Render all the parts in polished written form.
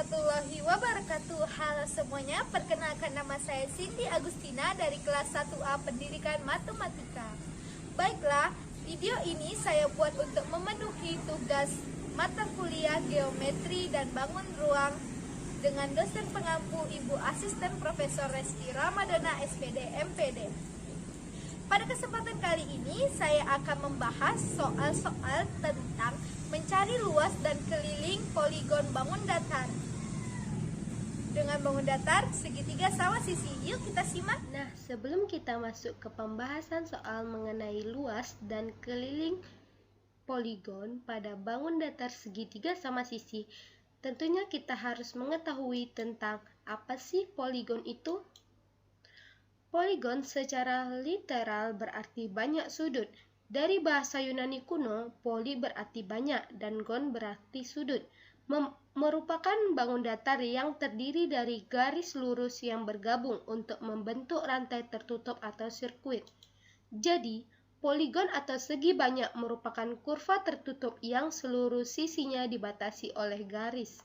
warahmatullahi wabarakatuh. Halo semuanya, perkenalkan nama saya Cindy Agustina dari kelas 1A Pendidikan Matematika. Baiklah, video ini saya buat untuk memenuhi tugas mata kuliah geometri dan bangun ruang dengan dosen pengampu Ibu Asisten Profesor Reski Ramadana SPD MPD. Pada kesempatan kali ini saya akan membahas soal-soal tentang mencari luas dan keliling poligon bangun datar. Dengan bangun datar segitiga sama sisi, yuk kita simak. Nah, sebelum kita masuk ke pembahasan soal mengenai luas dan keliling poligon pada bangun datar segitiga sama sisi, tentunya kita harus mengetahui tentang apa sih poligon itu. Poligon secara literal berarti banyak sudut. Dari bahasa Yunani kuno, poli berarti banyak dan gon berarti sudut. Merupakan bangun datar yang terdiri dari garis lurus yang bergabung untuk membentuk rantai tertutup atau sirkuit. Jadi, poligon atau segi banyak merupakan kurva tertutup yang seluruh sisinya dibatasi oleh garis.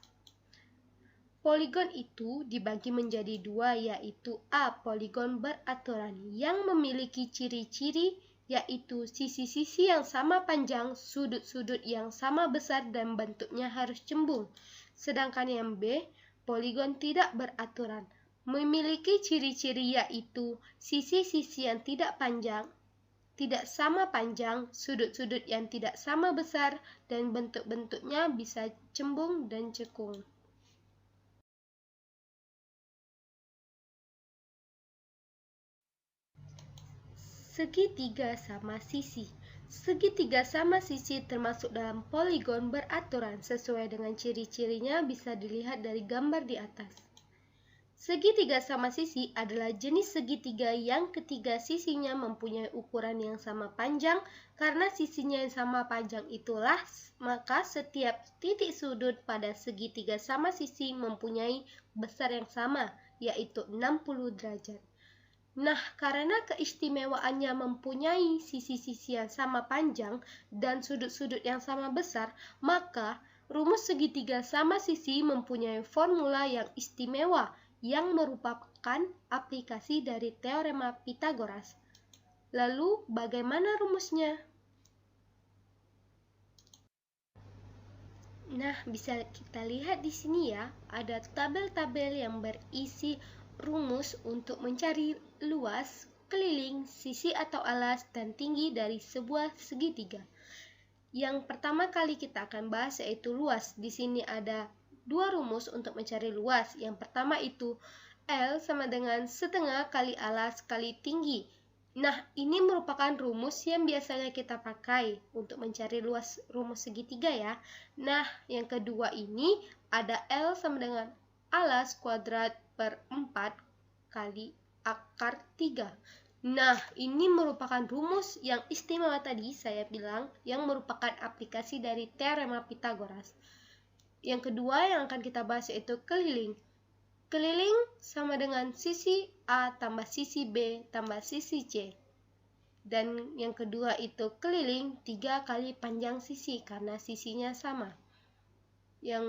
Poligon itu dibagi menjadi dua, yaitu A. Poligon beraturan yang memiliki ciri-ciri yaitu sisi-sisi yang sama panjang, sudut-sudut yang sama besar dan bentuknya harus cembung. Sedangkan yang B. Poligon tidak beraturan, memiliki ciri-ciri yaitu sisi-sisi yang tidak panjang, tidak sama panjang, sudut-sudut yang tidak sama besar, dan bentuk-bentuknya bisa cembung dan cekung. Segitiga sama sisi. Segitiga sama sisi termasuk dalam poligon beraturan. Sesuai dengan ciri-cirinya bisa dilihat dari gambar di atas. Segitiga sama sisi adalah jenis segitiga yang ketiga sisinya mempunyai ukuran yang sama panjang. Karena sisinya yang sama panjang itulah, maka setiap titik sudut pada segitiga sama sisi mempunyai besar yang sama, yaitu 60 derajat. Nah, karena keistimewaannya mempunyai sisi-sisi yang sama panjang dan sudut-sudut yang sama besar, maka rumus segitiga sama sisi mempunyai formula yang istimewa yang merupakan aplikasi dari teorema Pythagoras. Lalu, bagaimana rumusnya? Nah, bisa kita lihat di sini ya, ada tabel-tabel yang berisi rumus untuk mencari luas, keliling, sisi atau alas, dan tinggi dari sebuah segitiga. Yang pertama kali kita akan bahas yaitu luas. Di sini ada dua rumus untuk mencari luas. Yang pertama itu L sama dengan setengah kali alas kali tinggi. Nah, ini merupakan rumus yang biasanya kita pakai untuk mencari luas rumus segitiga ya. Nah, yang kedua ini ada L sama dengan alas kuadrat per 4 kali akar 3. Nah, ini merupakan rumus yang istimewa tadi saya bilang yang merupakan aplikasi dari teorema Pythagoras. Yang kedua yang akan kita bahas yaitu keliling. Keliling sama dengan sisi A tambah sisi B tambah sisi C. Dan yang kedua itu keliling 3 kali panjang sisi karena sisinya sama. Yang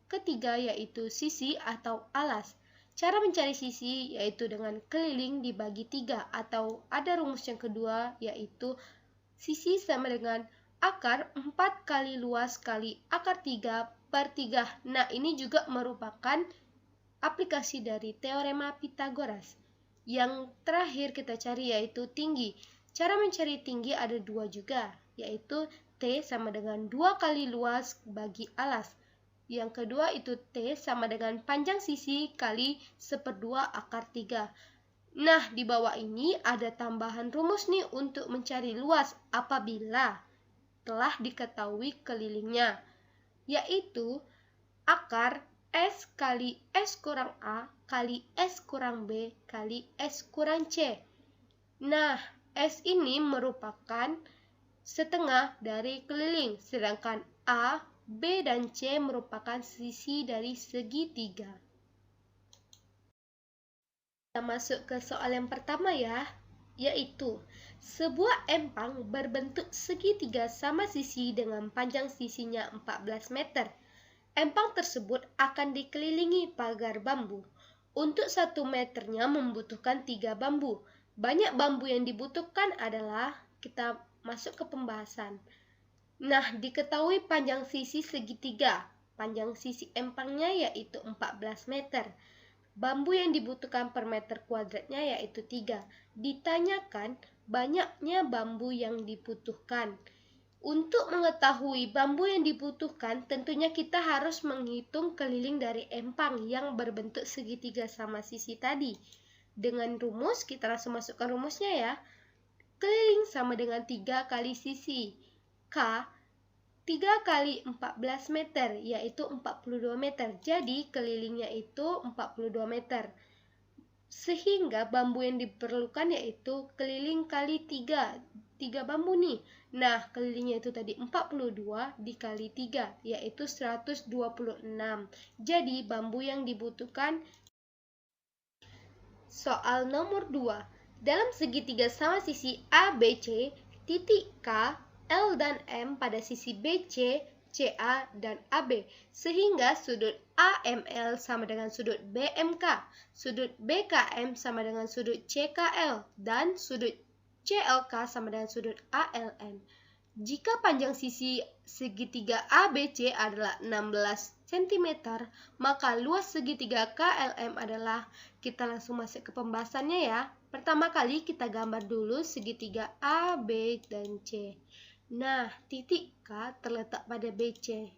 ketiga yaitu sisi atau alas. Cara mencari sisi yaitu dengan keliling dibagi 3 atau ada rumus yang kedua yaitu sisi sama dengan akar 4 kali luas kali akar 3 per 3. Nah, ini juga merupakan aplikasi dari teorema Pythagoras. Yang terakhir kita cari yaitu tinggi. Cara mencari tinggi ada dua juga, yaitu T sama dengan 2 kali luas bagi alas. Yang kedua itu T sama dengan panjang sisi kali 1/2 akar 3. Nah, di bawah ini ada tambahan rumus nih untuk mencari luas apabila telah diketahui kelilingnya, yaitu akar S kali S kurang A kali S kurang B kali S kurang C. Nah, S ini merupakan setengah dari keliling, sedangkan A, B, dan C merupakan sisi dari segitiga. Kita masuk ke soal yang pertama ya, yaitu sebuah empang berbentuk segitiga sama sisi dengan panjang sisinya 14 meter. Empang tersebut akan dikelilingi pagar bambu. Untuk 1 meternya membutuhkan 3 bambu. Banyak bambu yang dibutuhkan adalah, kita masuk ke pembahasan. Nah, diketahui panjang sisi segitiga. Panjang sisi empangnya yaitu 14 meter. Bambu yang dibutuhkan per meter kuadratnya yaitu 3. Ditanyakan banyaknya bambu yang dibutuhkan. Untuk mengetahui bambu yang dibutuhkan, tentunya kita harus menghitung keliling dari empang yang berbentuk segitiga sama sisi tadi. Dengan rumus, kita langsung masukkan rumusnya ya. Keliling sama dengan 3 kali sisi. K 3 kali 14 meter, yaitu 42 meter. Jadi, kelilingnya itu 42 meter. Sehingga bambu yang diperlukan yaitu keliling kali 3 bambu nih. Nah, kelilingnya itu tadi 42 dikali 3, yaitu 126. Jadi, bambu yang dibutuhkan. Soal nomor 2. Dalam segitiga sama sisi ABC, titik K, L dan M pada sisi BC, CA, dan AB, sehingga sudut AML sama dengan sudut BMK, sudut BKM sama dengan sudut CKL, dan sudut CLK sama dengan sudut ALM. Jika panjang sisi segitiga ABC adalah 16 cm, maka luas segitiga KLM adalah, kita langsung masuk ke pembahasannya ya. Pertama kali kita gambar dulu segitiga A, B, dan C. Nah, titik K terletak pada BC.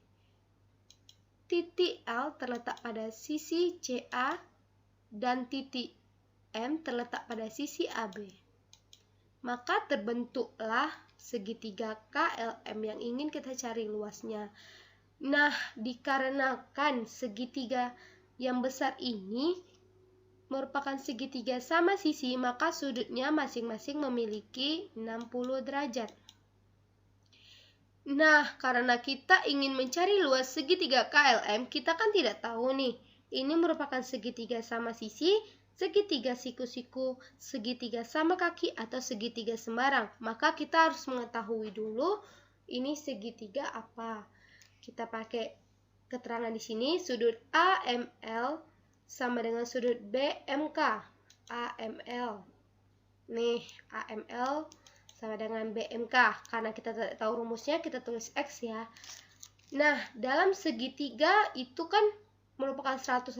Titik L terletak pada sisi CA, dan titik M terletak pada sisi AB. Maka terbentuklah segitiga KLM yang ingin kita cari luasnya. Nah, dikarenakan segitiga yang besar ini merupakan segitiga sama sisi, maka sudutnya masing-masing memiliki 60 derajat. Nah, karena kita ingin mencari luas segitiga KLM, kita kan tidak tahu nih, ini merupakan segitiga sama sisi, segitiga siku-siku, segitiga sama kaki, atau segitiga sembarang. Maka kita harus mengetahui dulu ini segitiga apa. Kita pakai keterangan di sini, sudut AML sama dengan sudut BMK. AML. Nih, AML sama dengan BMK. Karena kita tidak tahu rumusnya, kita tulis X ya. Nah, dalam segitiga itu kan merupakan 180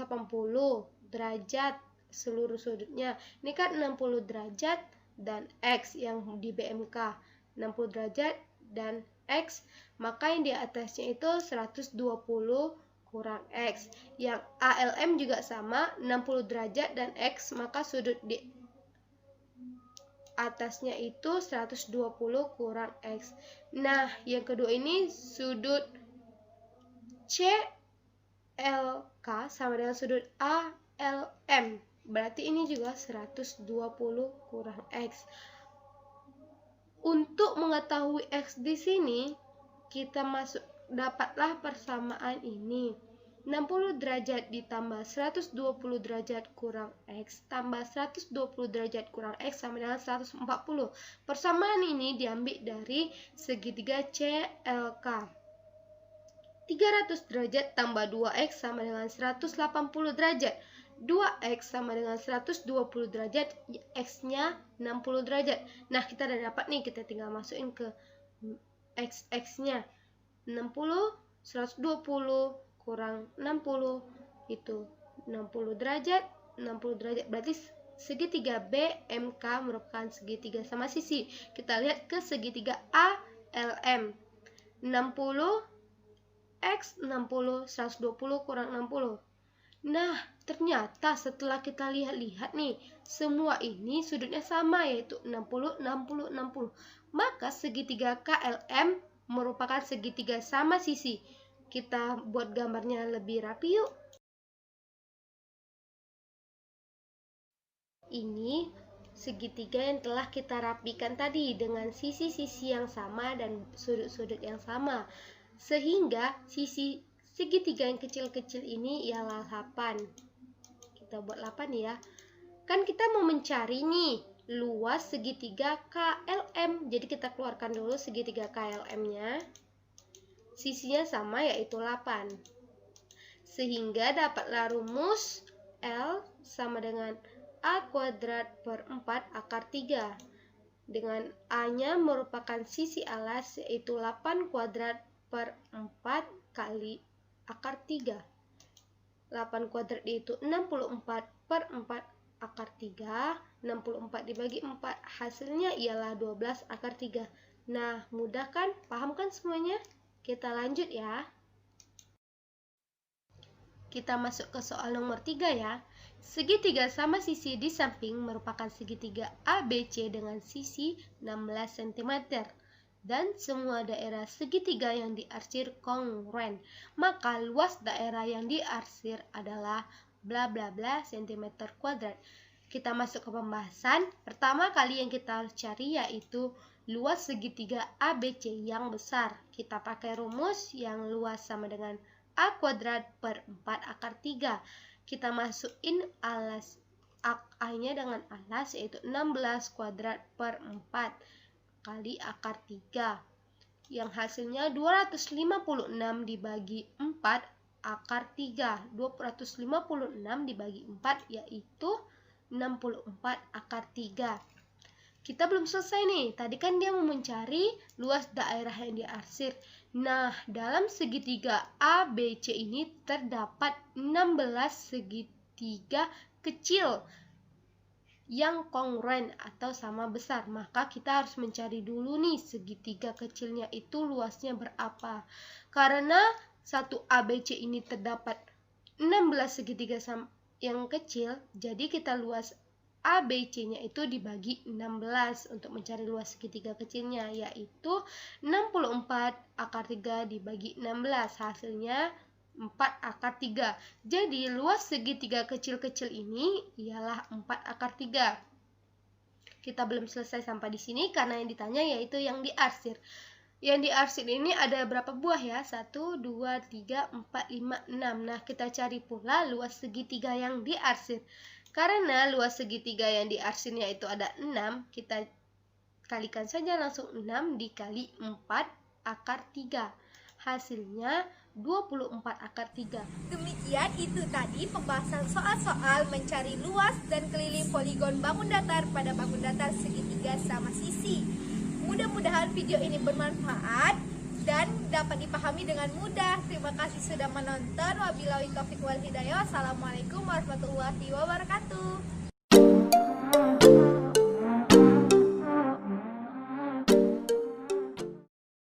derajat seluruh sudutnya. Ini kan 60 derajat dan X yang di BMK. 60 derajat dan X, maka yang di atasnya itu 120 kurang X. Yang ALM juga sama, 60 derajat dan X, maka sudut di atasnya itu 120 kurang X. Nah, yang kedua ini sudut CLK sama dengan sudut ALM. Berarti ini juga 120 kurang X. Untuk mengetahui X di sini, kita dapatlah persamaan ini. 60 derajat ditambah 120 derajat kurang X tambah 120 derajat kurang X sama dengan 140. Persamaan ini diambil dari segitiga CLK. 300 derajat tambah 2X sama dengan 180 derajat. 2X sama dengan 120 derajat, X-nya 60 derajat. Nah, kita udah dapat nih, kita tinggal masukin ke X-nya. 60, 120 kurang 60, itu 60 derajat, 60 derajat. Berarti segitiga BMK merupakan segitiga sama sisi. Kita lihat ke segitiga ALM. 60, X 60, 120 kurang 60. Nah, ternyata setelah kita lihat-lihat nih, semua ini sudutnya sama, yaitu 60, 60, 60. Maka segitiga KLM merupakan segitiga sama sisi. Kita buat gambarnya lebih rapi yuk. Ini segitiga yang telah kita rapikan tadi dengan sisi-sisi yang sama dan sudut-sudut yang sama. Sehingga sisi segitiga yang kecil-kecil ini ialah 8. Kita buat 8 ya. Kan kita mau mencari nih luas segitiga KLM. Jadi kita keluarkan dulu segitiga KLM-nya. Sisinya sama, yaitu 8. Sehingga dapatlah rumus L sama dengan A kuadrat per 4 akar 3. Dengan A-nya merupakan sisi alas, yaitu 8 kuadrat per 4 kali akar 3. 8 kuadrat yaitu 64 per 4 akar 3. 64 dibagi 4 hasilnya ialah 12 akar 3. Nah, mudah kan? Paham kan semuanya? Kita lanjut ya. Kita masuk ke soal nomor 3 ya. Segitiga sama sisi di samping merupakan segitiga ABC dengan sisi 16 cm. Dan semua daerah segitiga yang diarsir kongruen. Maka luas daerah yang diarsir adalah bla bla bla cm kuadrat. Kita masuk ke pembahasan. Pertama kali yang kita harus cari yaitu luas segitiga ABC yang besar. Kita pakai rumus yang luas sama dengan A kuadrat per 4 akar 3. Kita masukin alas A-nya dengan alas yaitu 16 kuadrat per 4 kali akar 3. Yang hasilnya 256 dibagi 4 akar 3. 256 dibagi 4 yaitu 64 akar 3. Kita belum selesai nih. Tadi kan dia mau mencari luas daerah yang diarsir. Nah, dalam segitiga ABC ini terdapat 16 segitiga kecil yang kongruen atau sama besar. Maka kita harus mencari dulu nih segitiga kecilnya itu luasnya berapa. Karena satu ABC ini terdapat 16 segitiga yang kecil, jadi kita luas ABC-nya itu dibagi 16 untuk mencari luas segitiga kecilnya, yaitu 64 akar 3 dibagi 16, hasilnya 4 akar 3. Jadi luas segitiga kecil-kecil ini ialah 4 akar 3. Kita belum selesai sampai di sini karena yang ditanya yaitu yang diarsir. Yang diarsir ini ada berapa buah ya? 1, 2, 3, 4, 5, 6. Nah, kita cari pula luas segitiga yang diarsir. Karena luas segitiga yang diarsirnya itu ada 6, kita kalikan saja langsung 6 dikali 4 akar 3. Hasilnya 24 akar 3. Demikian itu tadi pembahasan soal-soal mencari luas dan keliling poligon bangun datar pada bangun datar segitiga sama sisi. Mudah-mudahan video ini bermanfaat dan dapat dipahami dengan mudah. Terima kasih sudah menonton. Wabillahi taufiq wal hidayah. Wassalamualaikum warahmatullahi wabarakatuh.